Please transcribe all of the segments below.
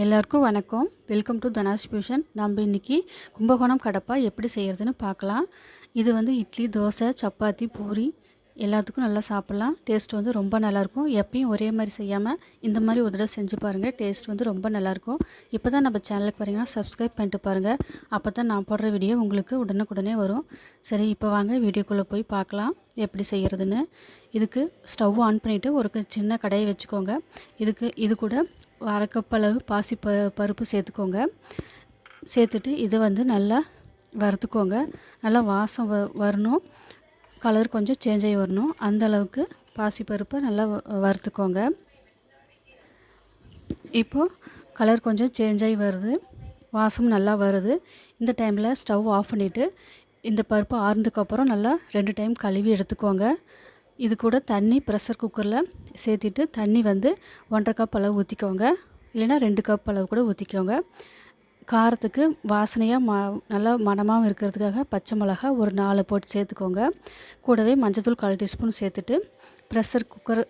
எல்லாருக்கும் வணக்கம். Welcome to Dhanash fusion. நம்ம இன்றைக்கி கும்பகோணம் கடப்பா எப்படி செய்கிறதுன்னு பார்க்கலாம். இது வந்து இட்லி, தோசை, சப்பாத்தி, பூரி எல்லாத்துக்கும் நல்லா சாப்பிட்லாம். டேஸ்ட் வந்து ரொம்ப நல்லாயிருக்கும். எப்பயும் ஒரே மாதிரி செய்யாமல் இந்த மாதிரி ஒரு தடவை செஞ்சு பாருங்கள். டேஸ்ட் வந்து ரொம்ப நல்லாயிருக்கும். இப்போ தான் நம்ம சேனலுக்கு வரீங்கன்னா சப்ஸ்கிரைப் பண்ணிட்டு பாருங்கள். அப்போ தான் நான் போடுற வீடியோ உங்களுக்கு உடனுக்குடனே வரும். சரி, இப்போ வாங்க வீடியோக்குள்ளே போய் பார்க்கலாம் எப்படி செய்கிறதுன்னு. இதுக்கு ஸ்டவ் ஆன் பண்ணிவிட்டு ஒரு சின்ன கடாயை வச்சுக்கோங்க. இது கூட அரை கப் அளவு பருப்பு சேர்த்துக்கோங்க. சேர்த்துட்டு இதை வந்து நல்லா வறுத்துக்கோங்க. நல்லா வாசம் வரணும், கலர் கொஞ்சம் சேஞ்ச் ஆகி வரணும். அந்த அளவுக்கு பாசிப்பருப்பை நல்லா வறுத்துக்கோங்க. இப்போது கலர் கொஞ்சம் சேஞ்ச் ஆகி வருது, வாசம் நல்லா வருது. இந்த டைமில் ஸ்டவ் ஆஃப் பண்ணிவிட்டு இந்த பருப்பு ஆறுனதுக்கப்புறம் நல்லா 2 டைம் கழுவி எடுத்துக்கோங்க. இது கூட தண்ணி ப்ரெஷர் குக்கரில் சேர்த்திட்டு தண்ணி வந்து 1.5 கப் அளவு ஊற்றிக்கோங்க, இல்லைன்னா 2 கப் அளவு கூட ஊற்றிக்கோங்க. காரத்துக்கு வாசனையாக நல்லா மணமாகவும் இருக்கிறதுக்காக பச்சை மிளகா ஒரு 4 போட்டு சேர்த்துக்கோங்க. கூடவே மஞ்சத்தூள் 1/4 டீஸ்பூன் சேர்த்துட்டு ப்ரெஷர் குக்கர்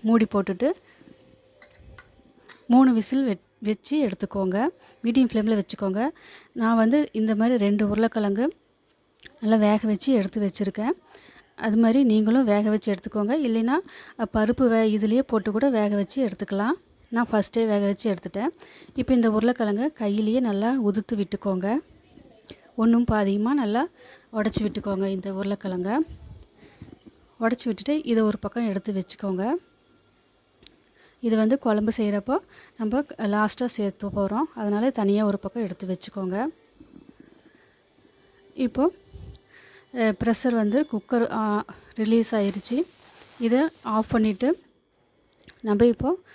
மூடி போட்டுட்டு 3 விசில் வச்சு எடுத்துக்கோங்க. மீடியம் ஃப்ளேமில் வச்சுக்கோங்க. நான் வந்து இந்த மாதிரி 2 உருளைக்கிழங்கு நல்லா வேக வச்சு எடுத்து வச்சுருக்கேன். அது மாதிரி நீங்களும் வேக வச்சு எடுத்துக்கோங்க, இல்லைன்னா பருப்பு இதுலேயே போட்டு கூட வேக வச்சு எடுத்துக்கலாம். நான் ஃபஸ்ட்டே வேக வச்சு எடுத்துட்டேன். இப்போ இந்த உருளைக்கிழங்கை கையிலேயே நல்லா உதுத்து விட்டுக்கோங்க. ஒன்றும் பாதியமாக நல்லா உடச்சி விட்டுக்கோங்க. இந்த உருளைக்கிழங்கை உடச்சி விட்டுட்டு இதை ஒரு பக்கம் எடுத்து வச்சுக்கோங்க. இது வந்து குழம்பு செய்கிறப்போ நம்ம லாஸ்ட்டாக சேர்த்து போகிறோம், அதனால் தனியாக ஒரு பக்கம் எடுத்து வச்சுக்கோங்க. இப்போது ப்ரெஷர் வந்து குக்கர் ரிலீஸ் ஆயிடுச்சு. இதை ஆஃப் பண்ணிவிட்டு நம்ம இப்போது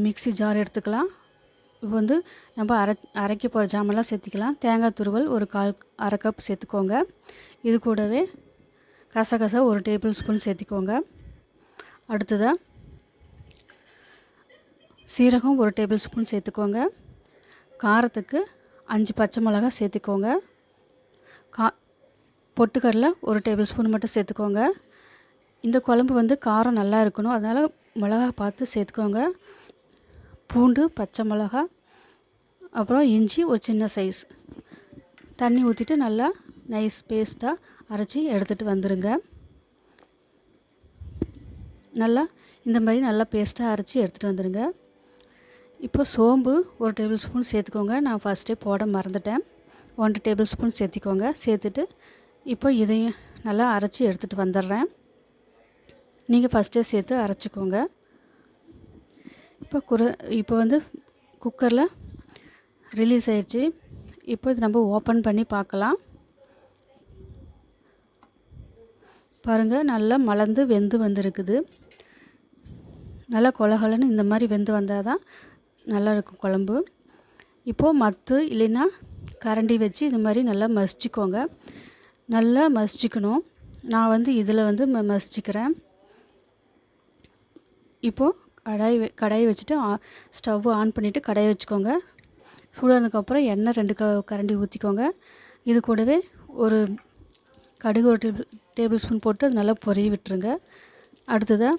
மிக்ஸி ஜார் எடுத்துக்கலாம். இப்போ வந்து நம்ம அரைக்க போகிற ஜாமெல்லாம் சேர்த்திக்கலாம். தேங்காய் துருவல் ஒரு அரை கப் சேர்த்துக்கோங்க. இது கூடவே கசகசா 1 டேபிள் ஸ்பூன் சேர்த்திக்கோங்க. அடுத்ததாக சீரகம் 1 டேபிள் ஸ்பூன் சேர்த்துக்கோங்க. காரத்துக்கு 5 பச்சை மிளகா சேர்த்துக்கோங்க. பொட்டுக்கடலை 1 டேபிள் ஸ்பூன் மட்டும் சேர்த்துக்கோங்க. இந்த குழம்பு வந்து காரம் நல்லா இருக்கணும், அதனால் மிளகா பார்த்து சேர்த்துக்கோங்க. பூண்டு, பச்சை மிளகா, அப்புறம் இஞ்சி ஒரு சின்ன சைஸ். தண்ணி ஊற்றிட்டு நல்லா நைஸ் பேஸ்ட்டாக அரைச்சி எடுத்துகிட்டு வந்துடுங்க. நல்லா இந்த மாதிரி நல்லா பேஸ்ட்டாக அரைச்சி எடுத்துகிட்டு வந்துடுங்க. இப்போ சோம்பு 1 டேபிள் ஸ்பூன் சேர்த்துக்கோங்க. நான் ஃபஸ்ட்டே போட மறந்துட்டேன். 1 டேபிள் ஸ்பூன் சேர்த்திக்கோங்க. சேர்த்துட்டு இப்போ இதையும் நல்லா அரைச்சி எடுத்துகிட்டு வந்துடுறேன். நீங்கள் ஃபஸ்ட்டே சேர்த்து அரைச்சிக்கோங்க. இப்போ வந்து குக்கரில் ரிலீஸ் ஆயிடுச்சு. இப்போ இது நம்ம ஓப்பன் பண்ணி பார்க்கலாம். பாருங்கள், நல்லா மலர்ந்து வெந்து வந்திருக்குது. நல்லா கொலகலன்னு இந்த மாதிரி வெந்து வந்தால் தான் நல்லா இருக்கும் குழம்பு. இப்போது மத்து இல்லைன்னா கரண்டி வச்சு இது மாதிரி நல்லா மசிச்சுக்கோங்க. நல்லா மசிச்சுக்கணும். நான் வந்து இதில் வந்து மசிச்சுக்கிறேன். இப்போது கடாய் வச்சுட்டு ஸ்டவ் ஆன் பண்ணிவிட்டு கடாயை வச்சுக்கோங்க. சூடானதுக்கப்புறம் எண்ணெய் 2 கரண்டி ஊற்றிக்கோங்க. இது கூடவே ஒரு கடுகு 1 டேபிள் ஸ்பூன் போட்டு அது நல்லா பொரிய விட்டுருங்க. அடுத்ததாக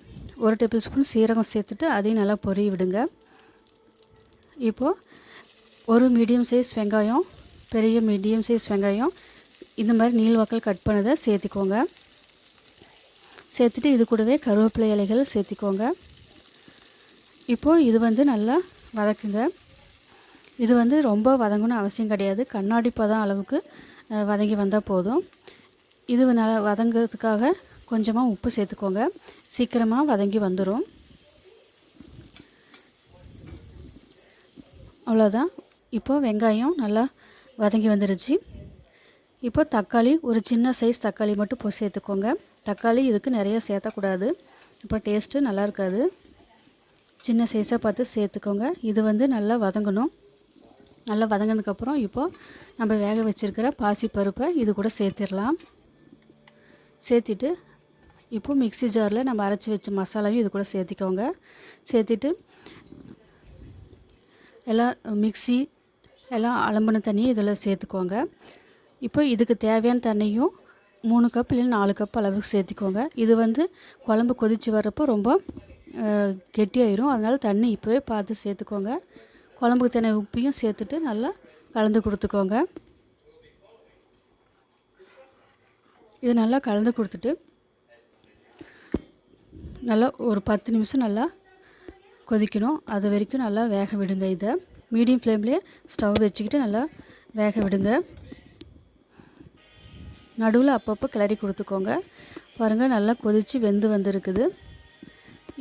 1 டேபிள் ஸ்பூன் சீரகம் சேர்த்துட்டு அதையும் நல்லா பொரிய விடுங்க. இப்போது ஒரு மீடியம் சைஸ் வெங்காயம், பெரிய மீடியம் சைஸ் வெங்காயம் இந்த மாதிரி நீள்வாக்கில் கட் பண்ணதை சேர்த்திக்கோங்க. சேர்த்துட்டு இது கூடவே கருவேப்பிலை இலைகள் சேர்த்திக்கோங்க. இப்போது இது வந்து நல்லா வதக்குங்க. இது வந்து ரொம்ப வதங்கணும்னு அவசியம் கிடையாது, கண்ணாடி பதம் அளவுக்கு வதங்கி வந்தால் போதும். இது நல்லா வதங்கிறதுக்காக கொஞ்சமாக உப்பு சேர்த்துக்கோங்க. சீக்கிரமாக வதங்கி வந்துடும். அவ்வளோதான். இப்போது வெங்காயம் நல்லா வதங்கி வந்துடுச்சு. இப்போ தக்காளி ஒரு சின்ன சைஸ் தக்காளி மட்டும் சேர்த்துக்கோங்க. தக்காளி இதுக்கு நிறைய சேர்த்தக்கூடாது, இப்போ டேஸ்ட்டு நல்லா இருக்காது. சின்ன சைஸாக பார்த்து சேர்த்துக்கோங்க. இது வந்து நல்லா வதங்கணும். நல்லா வதங்கினதுக்கப்புறம் இப்போது நம்ம வேக வச்சுருக்கிற பாசிப்பருப்பை இது கூட சேர்த்திடலாம். சேர்த்திட்டு இப்போது மிக்ஸி ஜாரில் நம்ம அரைச்சி வச்ச மசாலாவையும் இது கூட சேர்த்திக்கோங்க. சேர்த்திட்டு மிக்ஸி எல்லாம் அலம்பின தண்ணியை இதில் சேர்த்துக்கோங்க. இப்போ இதுக்கு தேவையான தண்ணியும் 3 கப் இல்லைன்னா 4 கப் அளவுக்கு சேர்த்திக்கோங்க. இது வந்து குழம்பு கொதித்து வரப்போ ரொம்ப கெட்டியாயிரும், அதனால் தண்ணி இப்போவே பார்த்து சேர்த்துக்கோங்க. குழம்புக்கு தேவையான உப்பையும் சேர்த்துட்டு நல்லா கலந்து கொடுத்துக்கோங்க. இது நல்லா கலந்து கொடுத்துட்டு நல்லா ஒரு 10 நிமிஷம் நல்லா கொதிக்கணும். அது வரைக்கும் நல்லா வேக விடுங்க. இதை மீடியம் ஃப்ளேம்லேயே ஸ்டவ் வச்சுக்கிட்டு நல்லா வேக விடுங்க. நடுவில் அப்பப்போ கிளறி கொடுத்துக்கோங்க. பாருங்கள் நல்லா கொதித்து வெந்து வந்திருக்குது.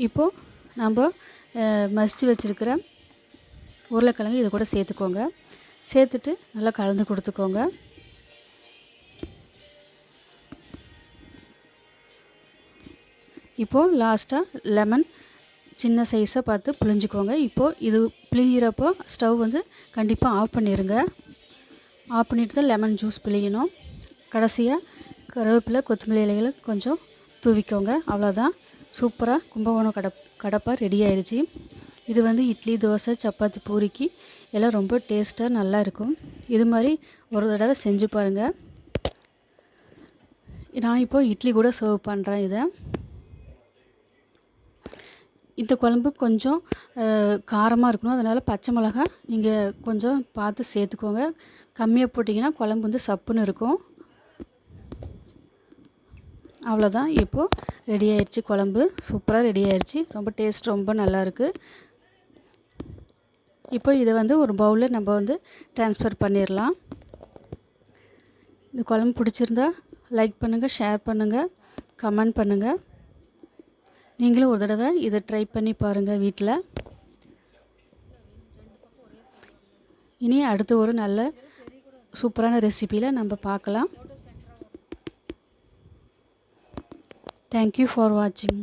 இப்போது நம்ம மசிச்சு வச்சுருக்கிற உருளைக்கிழங்கு இதை கூட சேர்த்துக்கோங்க. சேர்த்துட்டு நல்லா கலந்து கொடுத்துக்கோங்க. இப்போது லாஸ்ட்டாக லெமன் சின்ன சைஸாக பார்த்து புழிஞ்சிக்கோங்க. இப்போது இது பிழிகிறப்போ ஸ்டவ் வந்து கண்டிப்பாக ஆஃப் பண்ணிடுங்க. ஆஃப் பண்ணிவிட்டு தான் லெமன் ஜூஸ் பிழியணும். கடைசியாக கருவேப்பிலை கொத்தமல்லி இலைகளை கொஞ்சம் தூவிக்கோங்க. அவ்வளோதான், சூப்பராக கும்பகோணம் கடப்பா ரெடி ஆயிடுச்சு. இது வந்து இட்லி, தோசை, சப்பாத்தி, பூரிக்கு எல்லாம் ரொம்ப டேஸ்ட்டாக நல்லா இருக்கும். இது மாதிரி ஒரு தடவை செஞ்சு பாருங்கள். நான் இப்போது இட்லி கூட சர்வ் பண்ணுறேன். இந்த குழம்பு கொஞ்சம் காரமாக இருக்கணும். அதனால் பச்சை மிளகாய் நீங்கள் கொஞ்சம் பார்த்து சேர்த்துக்கோங்க. கம்மியாக போட்டிங்கன்னா குழம்பு வந்து சப்புன்னு இருக்கும். அவ்வளோதான், இப்போது ரெடி ஆயிடுச்சு. குழம்பு சூப்பராக ரெடி ஆயிடுச்சு. ரொம்ப டேஸ்ட் ரொம்ப நல்லாயிருக்கு. இப்போ இதை வந்து ஒரு பவுலில் நம்ம வந்து ட்ரான்ஸ்ஃபர் பண்ணிடலாம். இந்த குழம்பு பிடிச்சிருந்தா லைக் பண்ணுங்கள், ஷேர் பண்ணுங்கள், கமெண்ட் பண்ணுங்கள். நீங்களும் ஒரு தடவை இதை ட்ரை பண்ணி பாருங்கள் வீட்டில். இனி அடுத்து ஒரு நல்ல சூப்பரான ரெசிபியில் நம்ம பார்க்கலாம். தேங்க்யூ ஃபார் வாட்சிங்.